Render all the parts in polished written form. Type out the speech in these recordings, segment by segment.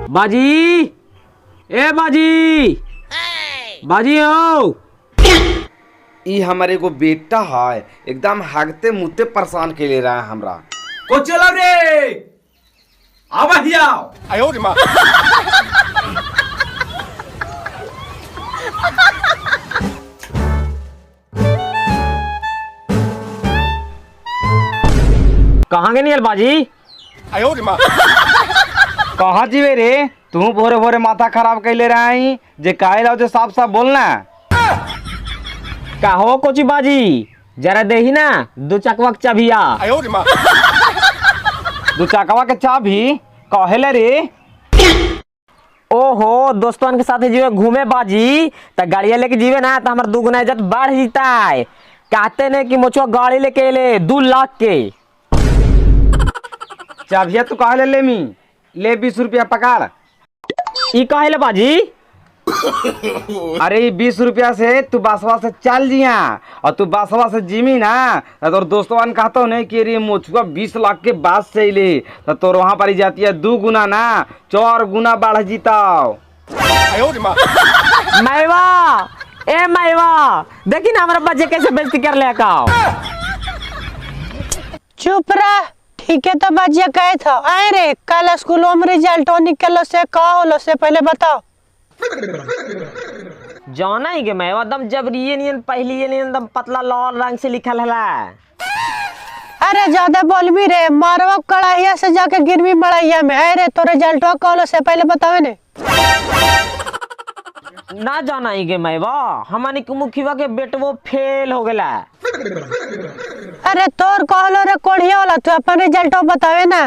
बाजी, ए बाजी, बाजी हो। ई हमारे को बेटा है, एकदम हागते मुते परेशान के ले रहा है हमरा को। चलो रे आवा हिया आयो रे माँ। कहाँ गए नियल बाजी? आयो रे माँ। कहाँ जीवे रे? तू भोरे भोरे माथा खराब कर ले रहा है जे काहे लाओ, जो साफ साफ बोलना। का हो कोची बाजी, जरा देही ना दो चकवा के चाबिया। आयो रे माँ। दो चकवा के चाबी कहेले रे? ओहो, दोस्तों के साथ जीवे घूमे बाजी तो गाड़िया लेके जीवे ना तो हमारा दुगुना इज्जत बढ़ जीता है। कहते ने कि मुझको गाड़ी लेके ले 2 लाख के। चाबिया तू कहे ले मी ले 20 रुपया पकड़। ई कहे ले बाजी? अरे 20 रुपया से तू बसवा से चल जिया और तू बसवा से जिमी ना तो दोस्तों कहता नहीं कि अरे मुझको 20 लाख के बास से ले तो तोर वहां पर जाती है 2 गुना ना 4 गुना बढ़ जीता। मैवा, ए मैवा, देखी ना हमारा बच्चे कैसे बेइज्जती कर ले का। चुप रह, ठीक है तो बच्चे कहे था। आए रे कल स्कूलों में रिजल्ट निकलो से का होलो से पहले बताओ। जाना ही के मैं एकदम जबरिए नियन पहली ये नियन एकदम पतला लाल रंग से लिखल हला। अरे ज्यादा बोल भी रे, मारवा कड़ाहिया से जाके गिरवी मड़ाइया में। अरे तो रिजल्ट कॉल से पहले बतावे ने। ना जाना ही के मैं हमारी मुखिया के बेटवो फेल हो गला। अरे तोर कहलो रे कोढ़िया वाला, तू अपन रिजल्ट बतावे ना।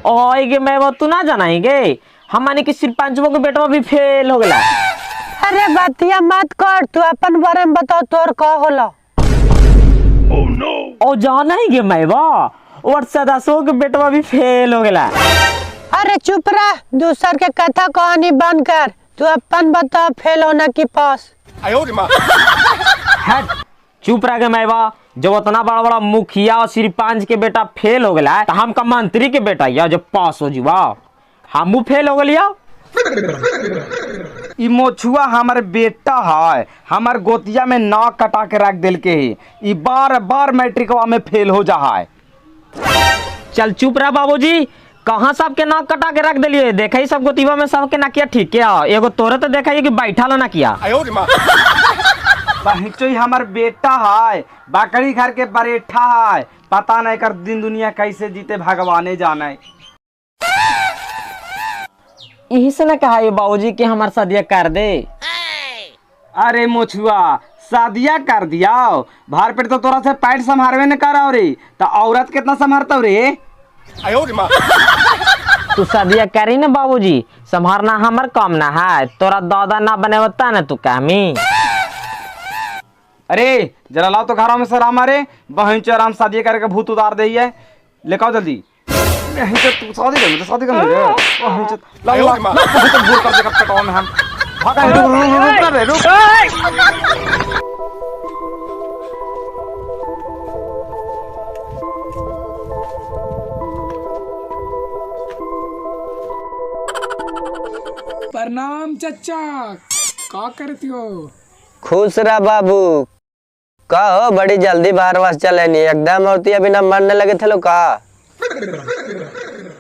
ओ के मैं तू ना जाना ही के हमारे की सरपंचों के बेटवा भी फेल हो गला। अरे बातिया मत कर, तू अपन बारे में बताओ तोर का होला। ओ जाना ही के मैं और सदासो के बेटवा भी फेल हो गला। अरे चुप रह, दूसर के कथा कहानी बंद कर, तू अपन बता फेल होना की पास। हट, चुप रह गए मैं जब उतना बड़ा बड़ा मुखिया और सरपंच के बेटा फेल हो गया तो हम का मंत्री के बेटा या जब पास हो जीवा हम फेल हो गलिया। ई मोछुआ हमारे बेटा है, हमार गोतिया में नाक कटा के रख दिल के ही ई बार बार मैट्रिकवा में फेल हो जा है। चल चुप रहा बाबूजी, कहाँ सबके नाक कटा के रख दिलिए? देखा ही सब गोतीवा में सबके नाकिया ठीक है, एगो तोरे तो देखा ही कि बैठा ला नाकिया। बहिचोई हमार बेटा है, बकरी घर के बरेठा है, पता नहीं कर दिन दुनिया कैसे जीते भगवाने जाने। यही से ना कहा ये बाबूजी कि हमार शादिया कर दे। अरे मोछुआ शादिया कर दिया, भार पेट तो तोरा से पैट संभारवे न करा रे, तो औरत कितना संभारता रे? तू शादिया करी ना बाबूजी, संभारना हमार काम ना है, तोरा दादा ना बने होता ना तू कामी। अरे जरा लाओ तो घरों में सर हमारे बहन चराम शादी करके भूत उतार दे है, लेके आओ जल्दी। तू शादी कर, शादी कर रे। लाओ तो भूत कर देगा पेटवा में हम। भागा रुक। प्रणाम चचा, का करती हो? खुश रह बाबू। का हो बड़ी जल्दी बाहर वास चले नहीं एकदम औरती अभी ना मरने लगे थे लोग का?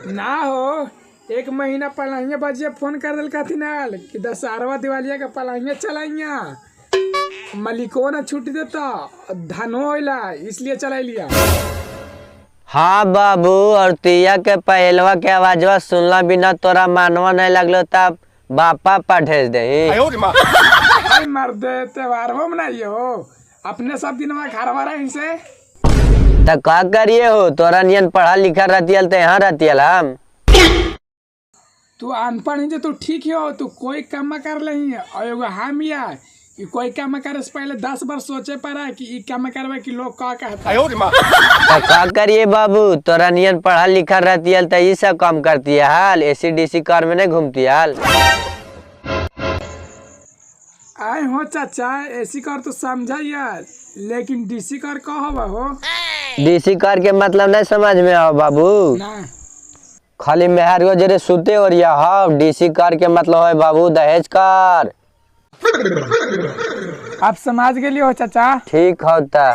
ना हो, 1 महीना पलाइया बजिया फोन कर दिल कहती नाल कि दशहरवा दिवालिया का पलाइया चलाइया। मलिको ना छुट्टी देता, धनो होइला इसलिए चला लिया। हाँ बाबू, और तिया के पहलवा के आवाजवा सुनला बिना तोरा मानवा नहीं लगलो तब बापा पठेज दे। मर्द त्योहार हो मनाइयो, अपने सब दिन घरवा रही से। तो का करिए हो, तोरा नियन पढ़ा लिखा रहतियल तो यहाँ रहतियल हम। तू अनपढ़ है तू ठीक हो, तू कोई काम कर लही और एगो हम या कि कोई काम करे से पहले 10 बार सोचे पड़ा कि ई काम करवे कि लोग का कहता। तो का करिए बाबू, तोरा नियन पढ़ा लिखा रहतियल तो ये सब काम करती है हाल, एसी कार में नहीं घूमती हाल। आए हो चाचा, एसी कार तो समझा यार, लेकिन डीसी कार का हवा हो? डीसी कार के मतलब नहीं समझ में आओ बाबू। ना खाली मेहर को जरे सुते और यहाँ डीसी कार के मतलब है बाबू दहेज कार। आप समाज के लिए हो चाचा। ठीक होता।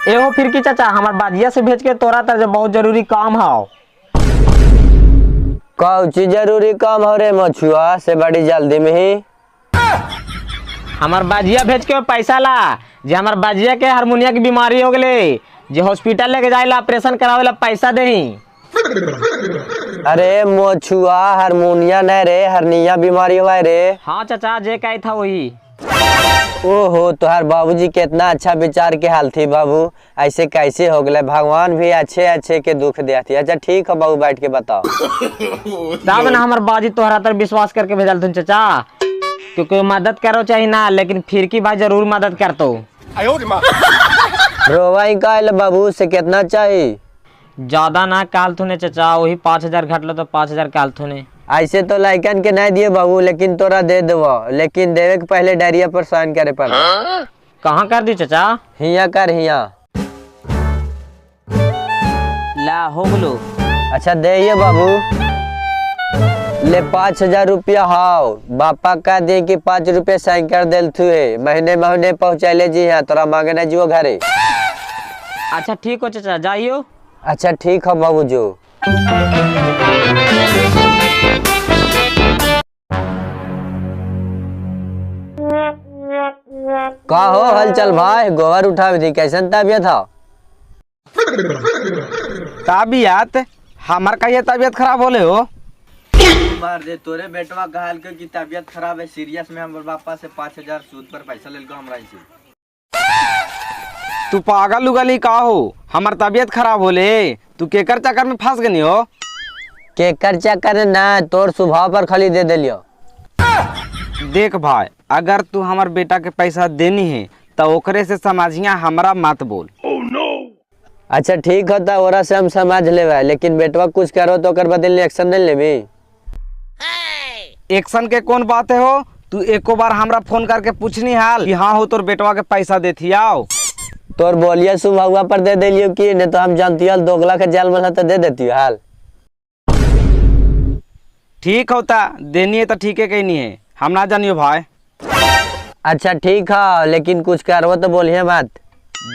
एहो फिर की चाचा हमार बाजिया से भेज के तोरा तर बहुत जरूरी काम है। कौची जरूरी काम हो रे मछुआ से बड़ी जल्दी में ही? हमार बाजिया भेज के पैसा ला जे हमार बाजिया के हारमोनिया की बीमारी हो गले जे हॉस्पिटल लेके जाए ला ऑपरेशन करावे ला पैसा देही। अरे मछुआ हारमोनिया नहीं रे हरनिया बीमारी हुआ है रे। हाँ चाचा जे कही था वही। ओहो तुहार बाबूजी कितना अच्छा विचार के हाल थी बाबू, ऐसे कैसे हो गए? भगवान भी अच्छे अच्छे के दुख दिया थी। अच्छा ठीक है बाबू बैठ के बताओ। तब ना हमार बाजी तोहरा तर विश्वास करके भेजल तुम चाचा, क्योंकि मदद करो चाहिए ना, लेकिन फिर की भाई जरूर मदद करतो। रोवाई का बाबू से कितना चाहिए? ज्यादा ना काल थुने चाचा, वही 5000 घट लो तो 5000 काल थुने। ऐसे तो लाइकन के नहीं दिए बाबू, लेकिन तोरा दे देवो, लेकिन देवे के पहले डायरिया पर साइन करे पड़ा। कहाँ कर दी चाचा? हिया कर हिया। ला हो गलो। अच्छा दे ये बाबू ले 5000 रुपया हाओ बापा का दे कि 5 रुपये साइन कर दिल थुए, महीने महीने पहुँचैले जी हाँ, तोरा मांगे नहीं जुओ घरे। अच्छा ठीक हो चाचा जाइयो। अच्छा ठीक है बाबू जो। का हो हलचल भाई, गोबर उठा थी, कैसन तबियत था? तबियत हमार का ये तबियत खराब होले हो? मार दे तोरे बेटवा कहल के कि तबियत खराब है सीरियस में, हमर पापा से 5000 सूद पर पैसा लेलको हमरा से। तू पागल उगली का हो? हमार तबियत खराब होले तू केकर चक्कर में फंस गनी हो? केकर चक्कर ना तोर स्वभाव पर खाली दे दिलियो। देख भाई अगर तू हमार बेटा के पैसा देनी है तो ओकरे से समझिया, हमरा मत बोल। अच्छा ठीक होता ओरा से हम समझ लेवे, लेकिन बेटवा कुछ करो तो कर बदलने एक्शन नहीं लेबी। एक्शन के कौन बात है हो? तू एको बार हमरा फोन करके पूछनी हाल कि हाँ हो तोर बेटवा के पैसा देती आओ। तोर बोलिए सुबह पर दे दिलियो कि नहीं तो हम जानती हल दोगला के जाल में तो दे देती हाल। ठीक होता देनी है तो ठीक है कहीं नहीं है, हम ना जानियो भाई। अच्छा ठीक है लेकिन कुछ करो तो बोलिए बात।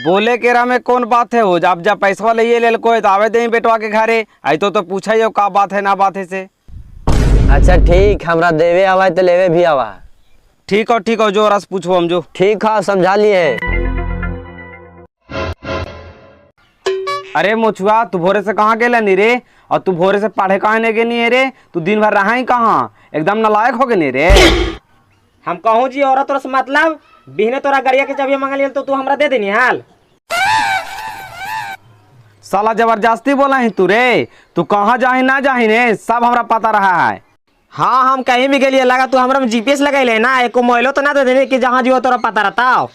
बोले के रा में कौन बात है हो? जब जब पैसा ले ले को तो आवे दे बेटवा के घरे आई तो पूछा ही हो का बात है ना बात है से। अच्छा ठीक हमरा देवे आवा तो लेवे भी आवा। ठीक हो जो रस पूछो हम जो। ठीक है समझा लिए। अरे मोछुआ तू भोरे से कहाँ गेला नी रे? और तू भोरे से पढ़े कहाँ नहीं गेनी है रे? तू दिन भर रहा ही कहाँ? एकदम नालायक हो गए नी रे। हम कहूँ जी औरत तोरा से मतलब बिहने तोरा गरिया के जब ये मंगल तो तू हमरा दे देनी हाल। साला जबरदस्ती बोला ही तू रे? तू कहाँ जाही ना जाही ने सब हमरा पता रहा है। हाँ हम कहीं भी गेलिए लगा तू हमरा में जीपीएस लगाइले ना, एको मोबाइलो तो ना दे देने कि जहाँ जीव तोरा पता रहता।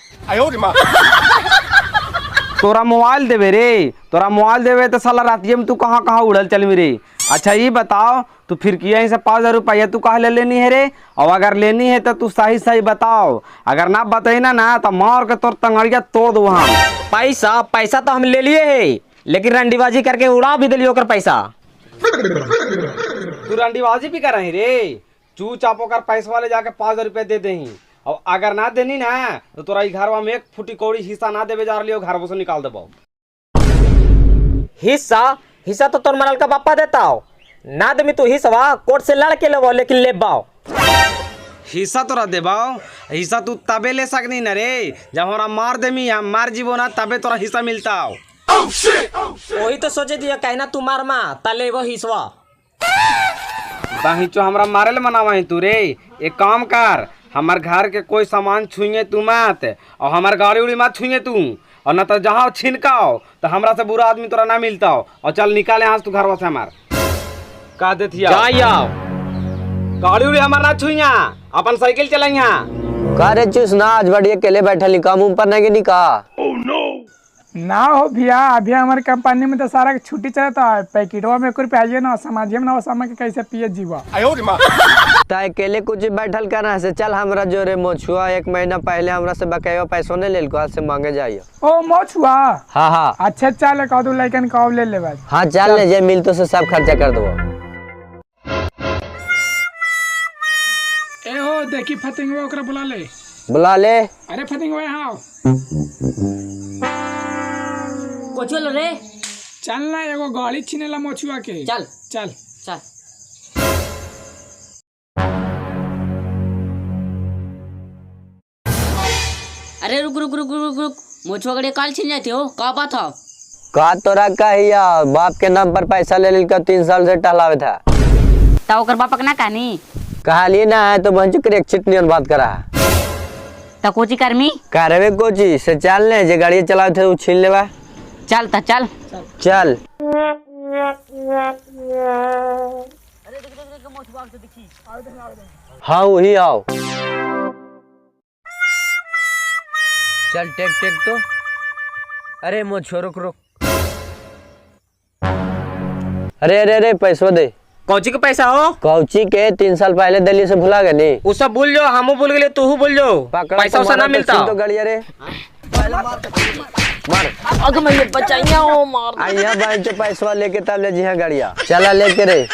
तोरा मोबाइल देवे रे? तोरा मोबाइल देवे तो साला रातिये में तू कहाँ कहाँ उड़ल चल मेरे। अच्छा ये बताओ तू फिर किया से 5000 रुपया तू कहाँ ले लेनी है रे? और अगर लेनी है तो तू सही सही बताओ, अगर ना बताइना ना तो मार के तोर तंगड़िया तोड़ दो। हम पैसा तो हम ले लिए है, लेकिन रंडीबाजी करके उड़ा भी दिलियो कर पैसा। तू रंडीबाजी भी कर रही रे? चू चापो कर पैसा वाले जाके 5000 रुपया दे दही, और अगर ना देनी ना तो तोरा घरवा में एक फुटी कौड़ी हिस्सा ना देवे जा रही हो, घर से निकाल देबो। हिस्सा तो तोर मरल का पापा देता हो ना, देमी तू हिस्सा कोर्ट से लड़ के लेबो, लेकिन लेबाओ हिस्सा तोरा देबाओ। हिस्सा तू तबे ले सकनी न रे जब हमरा मार देमी, हम मार जीवो ना तबे तोरा हिस्सा मिलता हो। वही तो सोचे दिया कहना तू मार मा ता लेबो हिस्सा। बाहिचो हमरा मारे ले मनावा है तू रे? एक काम कर, हमार घर के कोई सामान छुइए तू मत, और हमार गाड़ी उड़ी मत छुइए तू, और न तो जहाँ छिनकाओ तो हमरा से बुरा आदमी तोरा ना मिलता हो। और चल निकाले यहाँ से तू घरवा से हमार का देती जाओ। गाड़ी उड़ी हमार ना छुइया, अपन साइकिल चलाइया। का रे चूस ना आज बड़ी अकेले बैठे काम ऊपर नहीं निका। ना हो भैया, अभी हमारे कंपनी में तो सारा छुट्टी चलता है। पैकेटवा में 1 रुपया आइए ना, समाजिए में ना समय के कैसे पिए जीवा। ता अकेले कुछ बैठल करना से चल हमरा जोरे मोछुआ 1 महीना पहले हमरा से बकाया पैसों ने लेल को से मांगे जाइयो। ओ मोच हुआ। हाँ हाँ अच्छा चल कह दू लड़कन कब ले बस। हाँ चल ले जे मिलतो से सब खर्चा कर दो। ए हो देखी फतिंगवा ओकरा बुला ले। बुला ले। अरे फतिंगवा यहाँ कोचो रे। चल ना, एगो गाड़ी छीनेला मोछुआ के। चल चल चल। अरे रुक रुक रुक रुक रुक, मोछुआ गड़े काल छीन जाते हो, का बात है? का तोरा कहिया बाप के नाम पर पैसा ले लेल का 3 साल से टहलावे था। ता ओकर बापक ना कहनी कहाली ना है तो बंचू कर एक चिटनियन बात करा। ता कोची करमी? करवे कोची से चल ले जे गाड़ी चलावे थे उ छीन लेवा। चल ता चल चल। हाँ वही आओ। चल टेक टेक तो। अरे मोछो रुक रुक। अरे अरे अरे पैसा दे। कौची के पैसा हो? कौची के 3 साल पहले दिल्ली से भुला गए नी। उ सब भूल जो, हमू भूल गेले, तू भूल जो। पैसा उसा ना मिलता तो गाड़ी रे मार। अग मैं बचाइया हो मार। आइया बैंक से पैसा लेके तब ले जी हाँ गाड़िया चला लेके रे।